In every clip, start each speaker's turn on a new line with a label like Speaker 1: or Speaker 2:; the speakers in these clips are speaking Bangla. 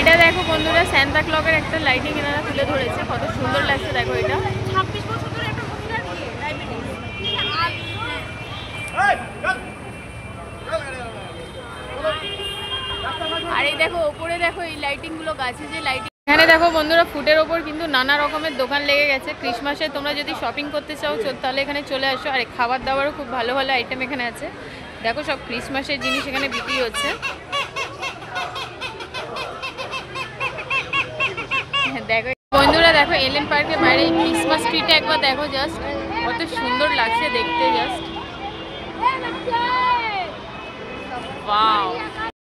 Speaker 1: এটা দেখো বন্ধুরা, সান্তা ক্লজের একটা লাইটিং এনারা তুলে ধরেছে, কত সুন্দর লাগছে দেখো। এটা
Speaker 2: 26 বছর ধরে একটা মহিলার বিয়ে ডায়াবেটিস।
Speaker 1: আর এই দেখো ওপরে দেখো এই লাইটিং গুলো, গাছে যে লাইটিং। এখানে দেখো বন্ধুরা, ফুডের ওপর কিন্তু নানা রকমের দোকান লেগে গেছে। ক্রিসমাসে তোমরা যদি শপিং করতে চাও তাহলে এখানে চলে আসো। আর খাবার দাবারও খুব ভালো ভালো আইটেম এখানে আছে। দেখো সব ক্রিসমাসের জিনিস এখানে বিক্রি হচ্ছে। দেখো বন্ধুরা, দেখো এলেন পার্কের বাইরে এই ক্রিসমাস ট্রিটা একবার দেখো, জাস্ট কত সুন্দর লাগছে দেখতে। Just wow.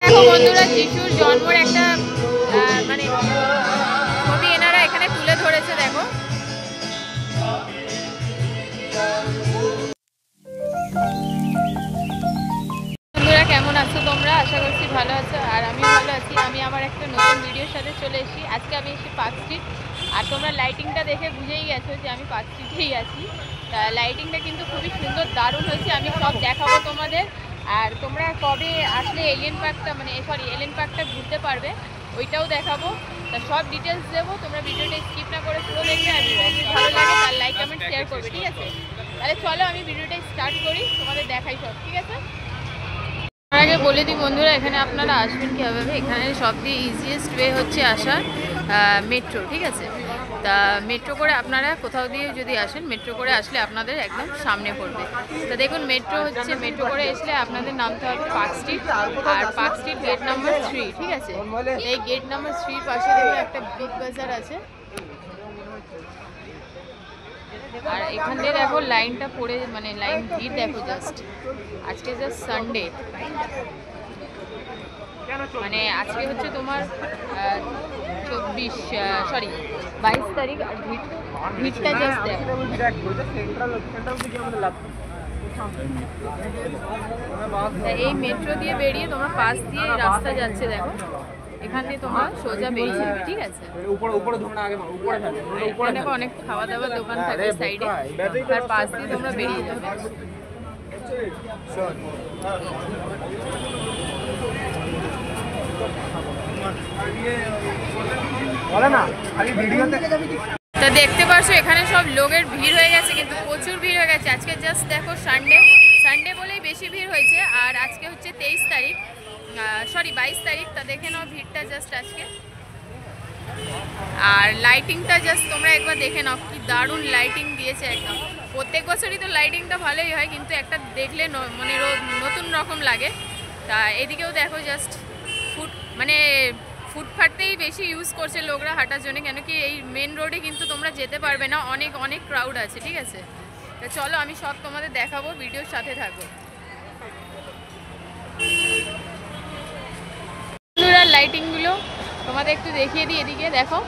Speaker 1: দেখো বন্ধুরা, যিশুর জন্মের একটা মানে ছবি এনারা এখানে তুলে ধরেছে। দেখো বন্ধুরা, কেমন আছো তোমরা? আশা করছি ভালো আছো, আর আমিও ভালো আছি। আমি আমার একটা নতুন ভিডিওর সাথে চলে এসেছি। আজকে আমি এসেছি পার্ক স্ট্রিট। আর তোমরা লাইটিংটা দেখে বুঝেই গেছো যে আমি পার্ক স্ট্রিটেই আছি। তা লাইটিংটা কিন্তু খুবই সুন্দর, দারুণ হয়েছে। আমি সব দেখাবো তোমাদের। আর তোমরা কবে আসলে এলিয়েন পার্কটা এলিয়েন পার্কটা ঘুরতে পারবে, ওইটাও দেখাবো। তা সব ডিটেলস দেবো, তোমরা ভিডিওটা স্কিপ না করে পুরো দেখবে। আর যদি ভালো লাগে তার লাইক কমেন্ট শেয়ার করবে, ঠিক আছে? তাহলে চলো আমি ভিডিওটা স্টার্ট করি, তোমাদের দেখাই সব, ঠিক আছে? তার আগে বলে দিই বন্ধুরা, এখানে আপনারা আসবেন কীভাবে। এখানে সব দিয়ে ইজিয়েস্ট ওয়ে হচ্ছে আসার মেট্রো, ঠিক আছে? তা মেট্রো করে আপনারা কোথাও দিয়ে যদি আসেন, মেট্রো করে আসলে আপনাদের একদম সামনে পড়বে। তা দেখুন, মেট্রো করে আসলে আপনাদের নামতে হবে পার্ক স্ট্রিট। আর পার্ক স্ট্রিট গেট নাম্বার 3, ঠিক আছে? এই গেট নাম্বার 3 পাশে দেখুন একটা বিগ বাজার আছে। আর এখান দিয়ে দেখো লাইনটা পড়ে, মানে লাইন ভিড় দেখো জাস্ট। আজকে জাস্ট সানডে, মানে আজকে হচ্ছে তোমার 22 তারিখ। আর ভিড়টা জাস্ট দেখো। এই মেট্রো দিয়ে বেরিয়ে তোমার পাশ দিয়ে রাস্তা যাচ্ছে, দেখো এখান দিয়ে তোমরা সোজা বেরিয়ে যাবে, ঠিক আছে? এখানে অনেক খাওয়া দাওয়ার দোকান থাকে সাইডে, তার পাশ দিয়ে তোমরা বেরিয়ে যাবে। তা দেখতে পাচ্ছ এখানে সব লোকের ভিড় হয়ে গেছে, কিন্তু প্রচুর ভিড় হয়ে গেছে। আজকে জাস্ট দেখো সানডে বলেই বেশি ভিড় হয়েছে। আর আজকে হচ্ছে 22 তারিখ। তা দেখে নাও ভিড়টা জাস্ট আজকে। আর লাইটিংটা জাস্ট তোমরা একবার দেখে নাও, কি দারুণ লাইটিং দিয়েছে একদম। প্রত্যেক বছরই তো লাইটিংটা ভালোই হয়, কিন্তু একটা দেখলে মানে নতুন রকম লাগে। তা এদিকেও দেখো জাস্ট ফুটপাথেই বেশি ইউজ করছে লোকরা হাঁটার জন্য, কেন কি এই মেন রোডে কিন্তু তোমরা যেতে পারবে না, অনেক ক্রাউড আছে, ঠিক আছে? তো চলো আমি সব তোমাদের দেখাবো, ভিডিওর সাথে থাকো। লাইটিংগুলো তোমাদের একটু দেখিয়ে দিই। এদিকে দেখো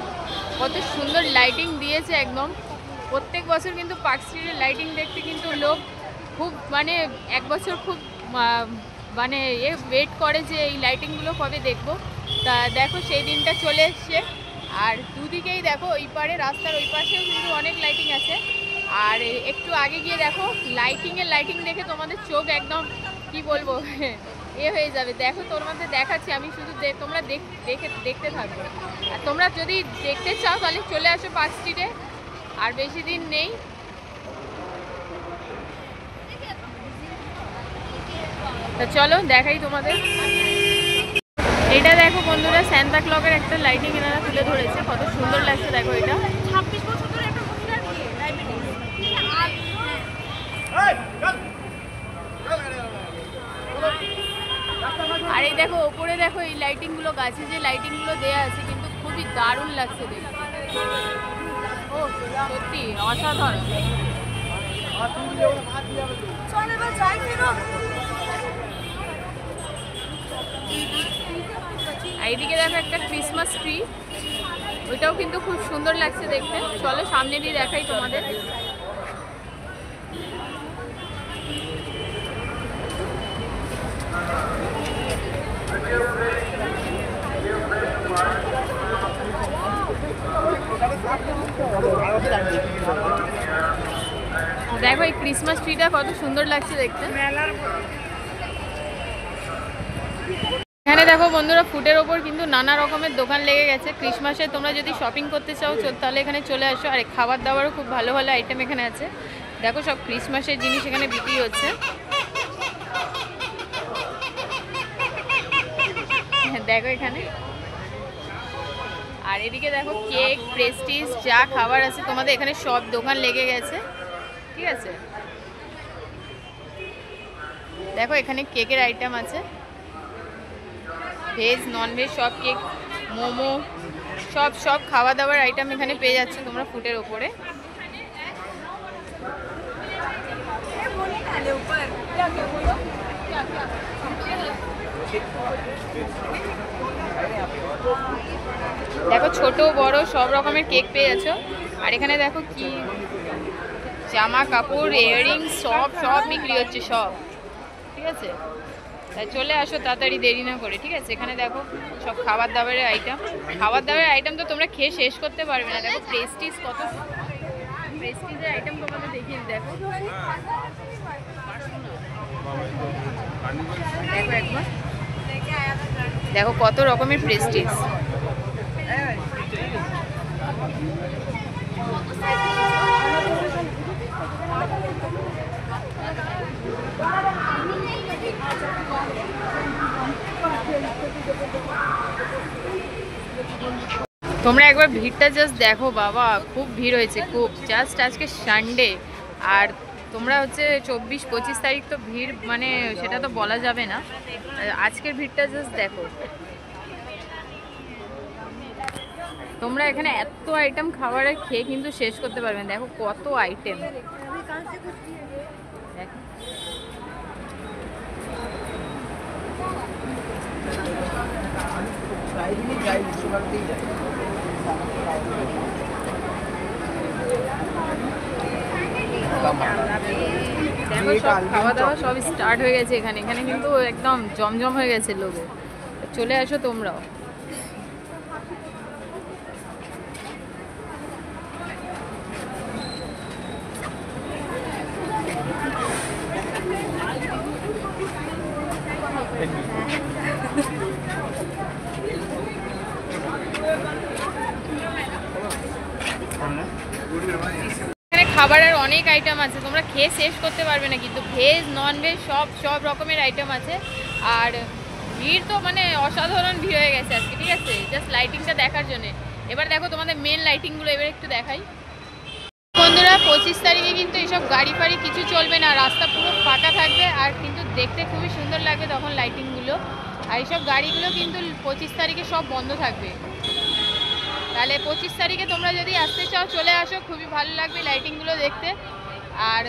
Speaker 1: কত সুন্দর লাইটিং দিয়েছে একদম। প্রত্যেক বছর কিন্তু পার্ক স্ট্রিটের লাইটিং দেখতে কিন্তু লোক খুব মানে এক বছর খুব মানে ওয়েট করে যে এই লাইটিংগুলো কবে দেখবো। তা দেখো সেই দিনটা চলে এসছে। আর দুদিকেই দেখো, ওই পারে রাস্তার ওই পাশেও কিন্তু অনেক লাইটিং আছে। আর একটু আগে গিয়ে দেখো লাইটিং দেখে তোমাদের চোখ একদম কি বলবো হয়ে যাবে। দেখো তোমাদের দেখাচ্ছি আমি, শুধু তোমরা দেখতে থাকবে। আর তোমরা যদি দেখতে চাও তাহলে চলে আসো পার্ক স্ট্রিটে, আর বেশি দিন নেই। তা চলো দেখাই তোমাদের। এটা দেখো বন্ধুরা, সান্তা ক্লজের একটা লাইটিং এনারা তুলে ধরেছে, কত সুন্দর লাগছে দেখো। এটা
Speaker 2: 26 বছর ধরে একটা মহিলার বিয়ে ডায়াবেটিস।
Speaker 1: আর এই দেখো ওপরে দেখো এই লাইটিংগুলো, গাছে যে লাইটিংগুলো দেওয়া আছে, কিন্তু খুবই দারুণ লাগছে দেখতে। ও সত্যি অসাধারণ। এইদিকে দেখো একটা ক্রিসমাস ট্রি, ওইটাও কিন্তু খুব সুন্দর লাগছে দেখতে। চলো সামনে দিয়ে দেখাই তোমাদের। দেখো এই ক্রিসমাস ট্রিটা কত সুন্দর লাগছে দেখতে। এখানে দেখো বন্ধুরা, ফুডের ওপর কিন্তু নানা রকমের দোকান লেগে গেছে। ক্রিসমাসে তোমরা যদি শপিং করতে চাও তাহলে এখানে চলে আসো। আর খাবার দাবারও খুব ভালো ভালো আইটেম এখানে আছে। দেখো সব ক্রিসমাসের জিনিস এখানে বিক্রি হচ্ছে। দেখো এখানে, আর এদিকে দেখো কেক, প্রেস্টিজ, যা খাবার আছে তোমাদের এখানে সব দোকান লেগে গেছে, ঠিক আছে। দেখো এখানে কেকের আইটেম আছে, ভেজ নন ভেজ সব কেক, মোমো, সব খাওয়া দাওয়ার আইটেম এখানে পেয়ে যাচ্ছে তোমরা ফুটের ওপরে। দেখো ছোট বড় সব রকমের কেক পেয়ে যাচ্ছ। আর এখানে দেখো কি জামা কাপড়, ইয়াররিংস সব বিক্রি হচ্ছে সব, ঠিক আছে। তাই চলে আসো তাড়াতাড়ি, দেরি না করে, ঠিক আছে। এখানে দেখো সব খাবার দাবারের আইটেম তো তোমরা খেয়ে শেষ করতে পারবে না। দেখো প্রেস্টিজ, কত প্রেস্টিজের আইটেম তোমাদের দেখিয়ে দেখো। দেখো একবার, দেখো কত রকমের প্রেস্টিজ। তোমরা একবার ভিড়টা জাস্ট দেখো বাবা, খুব ভিড় হয়েছে খুব। জাস্ট আজকে সানডে, আর তোমরা হচ্ছে 24-25 তারিখ তো ভিড় মানে সেটা তো বলা যাবে না। আজকের ভিড়টা জাস্ট দেখো। তোমরা এখানে এত আইটেম খাবারের খেয়ে কিন্তু শেষ করতে পারবে না। দেখো কত আইটেম, দেখো দেখো সব খাওয়া দাওয়া সব স্টার্ট হয়ে গেছে এখানে কিন্তু একদম জমজম হয়ে গেছে লোকে। চলে আসো তোমরাও। এখানে খাবারের অনেক আইটেম আছে, তোমরা খেয়ে শেষ করতে পারবে না কিন্তু। ভেজ নন ভেজ সব রকমের আইটেম আছে। আর ভিড় তো মানে অসাধারণ ভিড় হয়ে গেছে আজকে, ঠিক আছে, জাস্ট লাইটিংটা দেখার জন্য। এবার দেখো তোমাদের মেন লাইটিংগুলো এবার একটু দেখাই। বন্ধুরা 25 তারিখে কিন্তু এইসব গাড়ি ফাড়ি কিছু চলবে না, রাস্তা পুরো ফাঁকা থাকবে। আর কিন্তু দেখতে খুবই সুন্দর লাগবে তখন লাইটিংগুলো। আর এইসব গাড়িগুলো কিন্তু 25 তারিখে সব বন্ধ থাকবে। তাহলে 25 তারিখে তোমরা যদি আসতে চাও চলে আসো, খুবই ভালো লাগবে লাইটিংগুলো দেখতে। আর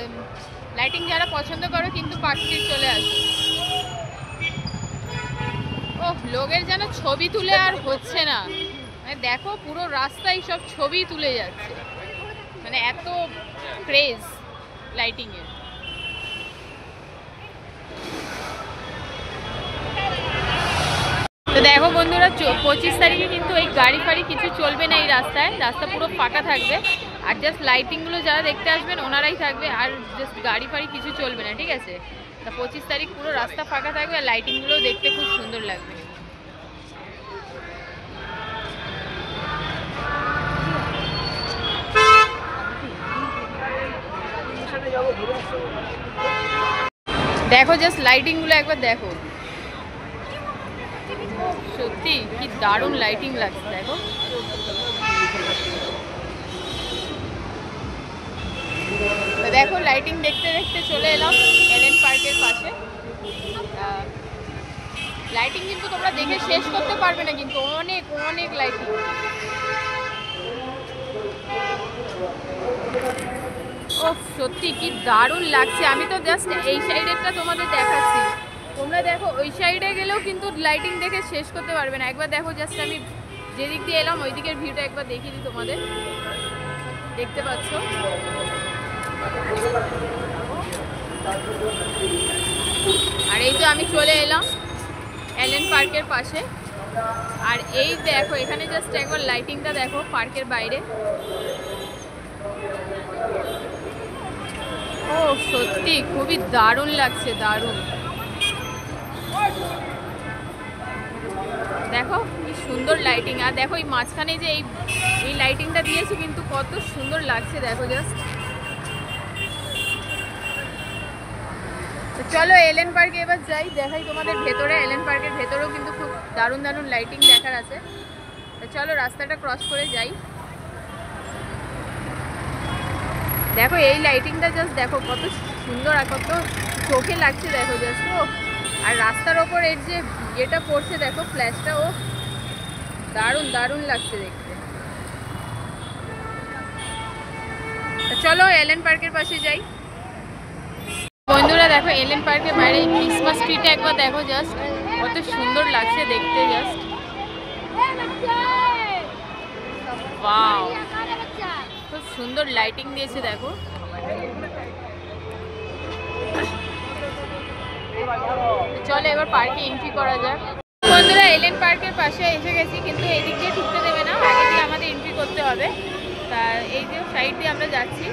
Speaker 1: লাইটিং যারা পছন্দ করো কিন্তু পার্ক স্ট্রিট চলে আসো। ও লোকের যেন ছবি তুলে আর হচ্ছে না, মানে দেখো পুরো রাস্তায় সব ছবি তুলে যাচ্ছে, মানে এত ক্রেজ লাইটিংয়ের। তো দেখো বন্ধুরা 25 তারিখে কিন্তু এই গাড়ি ফাড়ি কিছু চলবে না এই রাস্তায়, রাস্তা পুরো ফাঁকা থাকবে। আর জাস্ট লাইটিংগুলো যারা দেখতে আসবেন ওনারাই থাকবে, আর জাস্ট গাড়ি ফাড়ি কিছু চলবে না, ঠিক আছে। তা 25 তারিখ পুরো রাস্তা ফাঁকা থাকবে, আর লাইটিংগুলো দেখতে খুব সুন্দর লাগবে। দেখো জাস্ট লাইটিংগুলো একবার দেখো, সত্যি কি দারুণ লাইটিং লাগছে। দেখো তো দেখো লাইটিং দেখতে দেখতে চলে এলাম এলেন পার্কের পাশে। লাইটিং কিন্তু তোমরা দেখে শেষ করতে পারবে না, কিন্তু অনেক অনেক লাইটিং। ও সত্যি কি দারুণ লাগছে। আমি তো জাস্ট এই সাইডেরটা তোমাদের দেখাচ্ছি, তোমরা দেখো ওই সাইডে গেলেও কিন্তু লাইটিং দেখে শেষ করতে পারবে না। একবার দেখো জাস্ট আমি যেদিক দিয়ে এলাম ওই দিকের ভিউটা একবার দেখিয়ে দিই তোমাদের, দেখতে পাচ্ছ। আর এই তো আমি চলে এলাম এলেন পার্কের পাশে। আর এই দেখো এখানে জাস্ট একবার লাইটিংটা দেখো পার্কের বাইরে। ও সত্যি খুবই দারুণ লাগছে, দারুণ। দেখো কি সুন্দর লাইটিং, আর দেখো এই মাঝখানে যে এই লাইটিংটা দিয়েছে কিন্তু কত সুন্দর লাগছে দেখো জাস্ট। চলো এলেন পার্কে এবার যাই, দেখাই তোমাদের ভেতরে। এলেন পার্কের ভেতরেও কিন্তু খুব দারুণ দারুণ লাইটিং দেখার আছে। চলো রাস্তাটা ক্রস করে যাই। দেখো এই লাইটিংটা জাস্ট দেখো কত সুন্দর আর কত চোখে লাগছে দেখো জাস্ট। ও আর রাস্তার ওপর এর যে ইয়েটা পড়ছে দেখো ফ্ল্যাশটা, ও দারুণ দারুণ লাগছে দেখতে। চলো এলেন পার্কের পাশে যাই। বন্ধুরা দেখো এলেন পার্কের বাইরে ক্রিসমাস ট্রিটা একবার দেখো জাস্ট, কত সুন্দর লাগছে দেখতে জাস্ট। ওয়াও, খুব সুন্দর লাইটিং দিয়েছে দেখো। চলো এবার পার্কে এন্ট্রি করা যাক। বন্ধুরা এলেন পার্কের পাশে এসে গেছি, কিন্তু এদিক দিয়ে ঢুকতে দেবে না, আগে দিয়ে আমাদের এন্ট্রি করতে হবে। তা এই যে সাইড দিয়ে আমরা যাচ্ছি।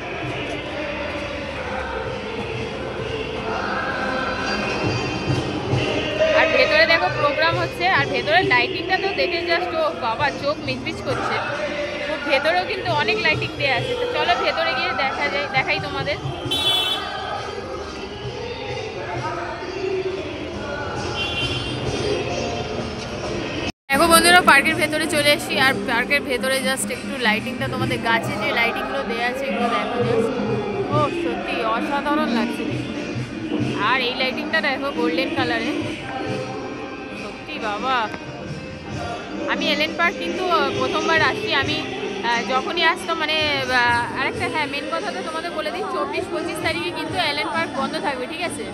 Speaker 1: আর ভেতরে দেখো প্রোগ্রাম হচ্ছে, আর ভেতরে লাইটিংটা তো দেখে জাস্ট ও বাবা চোখ মিচমিচ করছে। তো ভেতরেও কিন্তু অনেক লাইটিং দেওয়া আছে। তো চলো ভেতরে গিয়ে দেখাই তোমাদের। দেখো বন্ধুরা পার্কের ভেতরে চলে এসেছি, আর পার্কের ভেতরে জাস্ট একটু লাইটিংটা তোমাদের, গাছে যে লাইটিংগুলো দেওয়া আছে এগুলো দেখো জাস্ট, ও সত্যি অসাধারণ লাগছে দেখতে। আর এই লাইটিংটা দেখো গোল্ডেন কালারে, সত্যি বাবা। আমি এলেন পার্ক কিন্তু প্রথমবার আসছি। আমি যখনই আসতাম মানে আরেকটা, হ্যাঁ মেন কথা তো তোমাদের বলে দিই, 24-25 তারিখে কিন্তু এলেন পার্ক বন্ধ থাকবে, ঠিক আছে?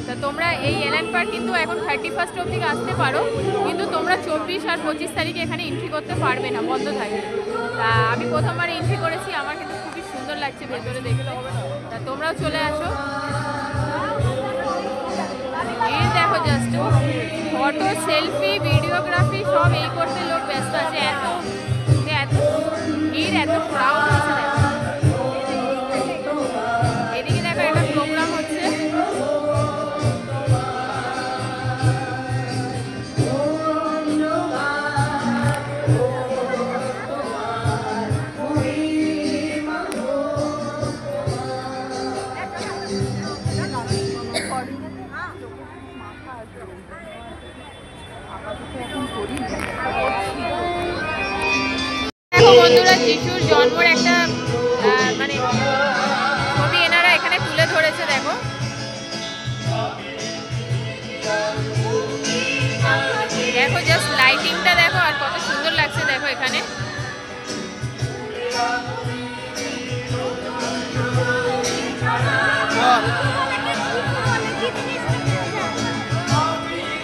Speaker 1: তা তোমরা এই এলেন পার্ক কিন্তু এখন 31 অবধি আসতে পারো, কিন্তু তোমরা 24 আর 25 তারিখে এখানে এন্ট্রি করতে পারবে না, বন্ধ থাকবে। তা আমি প্রথমবার এন্ট্রি করেছি, আমার কিন্তু খুবই সুন্দর লাগছে ভেতরে দেখতে। তা তোমরাও চলে আসো। এই দেখো জাস্ট ফটো, সেলফি, ভিডিওগ্রাফি সব এই করতে লোক ব্যস্ত আছে। এত ভিড়, এত ক্রাউড হচ্ছে দেখো। এদিকে দেখো একটা প্রোগ্রাম হচ্ছে। দেখো বন্ধুরা যিশুর জন্মের একটা মানে ছবি এনারা এখানে তুলে ধরেছে দেখো। দেখো জাস্ট লাইটিংটা দেখো, আর কত সুন্দর লাগছে দেখো এখানে।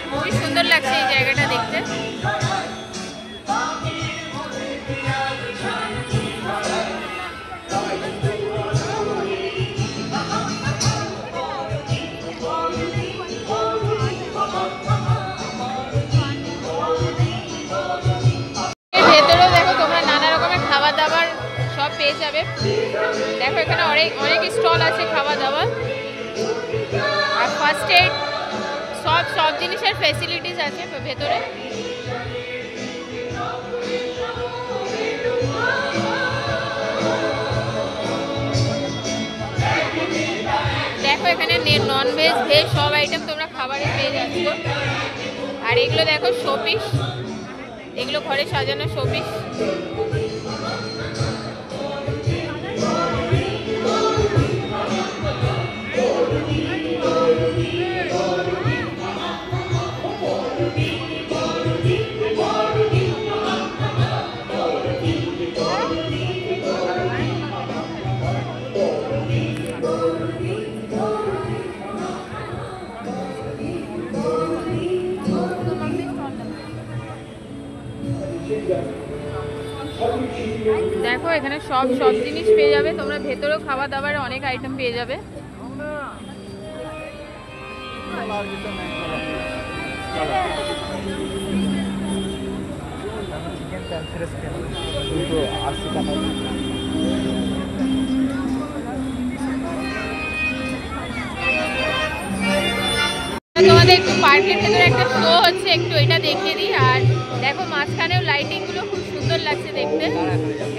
Speaker 1: খুবই সুন্দর লাগছে এই জায়গাটা দেখতে। ভেতরেও দেখো তোমরা নানা রকমের খাবার দাবার সব পেয়ে যাবে। দেখো এখানে অনেক স্টল আছে খাওয়া দাওয়ার, আর ফার্স্ট এইড সব জিনিসের ফেসিলিটিস আছে ভেতরে। দেখো এখানে নন ভেজ ভেজ সব আইটেম তোমরা খাবারে পেয়ে যাচ্ছ। আর এগুলো দেখো শোপিস, এগুলো ঘরে সাজানো শোপিস। দেখো এখানে সব জিনিস পেয়ে যাবে তোমরা, ভেতরেও খাওয়া দাওয়ার অনেক আইটেম পেয়ে যাবে। তোমাদের একটু পার্কের ভেতরে একটা শো হচ্ছে, একটু এটা দেখিয়ে দিই। আর দেখো মাঝখানেও লাইটিংগুলো খুব সুন্দর লাগছে দেখতে।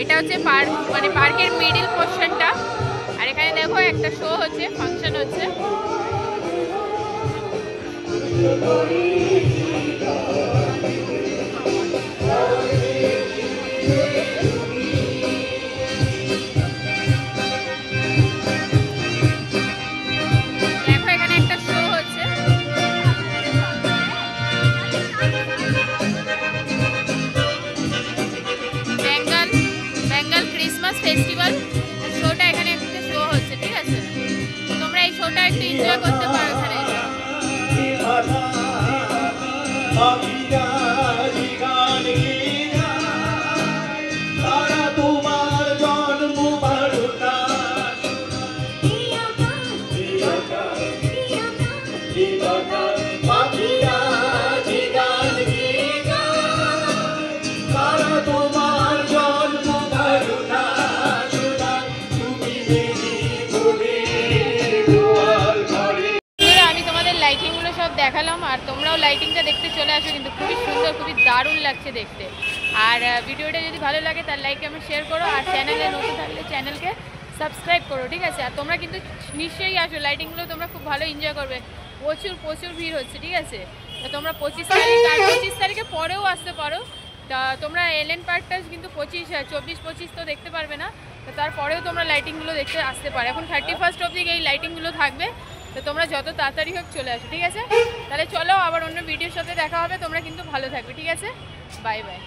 Speaker 1: এটা হচ্ছে পার্ক, মানে পার্কের মিডিল পোর্শনটা। আর এখানে দেখো একটা শো হচ্ছে, ফাংশন হচ্ছে। দেখো এখানে একটা শো হচ্ছে। বেঙ্গল ক্রিসমাস ফেস্টিভ্যাল শোটা, এখানে একটা শো হচ্ছে, ঠিক আছে? তোমরা এই শোটা একটু এনজয় করতে পারো এখানে এসে। আমি তোমাদের লাইটিংগুলো সব দেখালাম, আর তোমরাও লাইটিংটা দেখতে চলে আসো, কিন্তু খুবই সুন্দর, খুবই দারুণ লাগছে দেখতে। আর ভিডিওটা যদি ভালো লাগে তার লাইক কমেন্ট শেয়ার করো, আর চ্যানেলে নতুন থাকলে চ্যানেলকে সাবস্ক্রাইব করো, ঠিক আছে? আর তোমরা কিন্তু নিশ্চয়ই আসো, লাইটিংগুলো তোমরা খুব ভালো এনজয় করবে। প্রচুর প্রচুর ভিড় হচ্ছে, ঠিক আছে? তো তোমরা 25 তারিখ আর 25 তারিখে পরেও আসতে পারো। তা তোমরা এলএন পার্কটা কিন্তু 24-25 তো দেখতে পারবে না, তো তারপরেও তোমরা লাইটিংগুলো দেখতে আসতে পারো। এখন 31 অবধি এই লাইটিংগুলো থাকবে, তো তোমরা যত তাড়াতাড়ি হোক চলে আসো, ঠিক আছে? তাহলে চলো, আবার অন্য ভিডিওর সাথে দেখা হবে। তোমরা কিন্তু ভালো থাকবে, ঠিক আছে? Bye bye.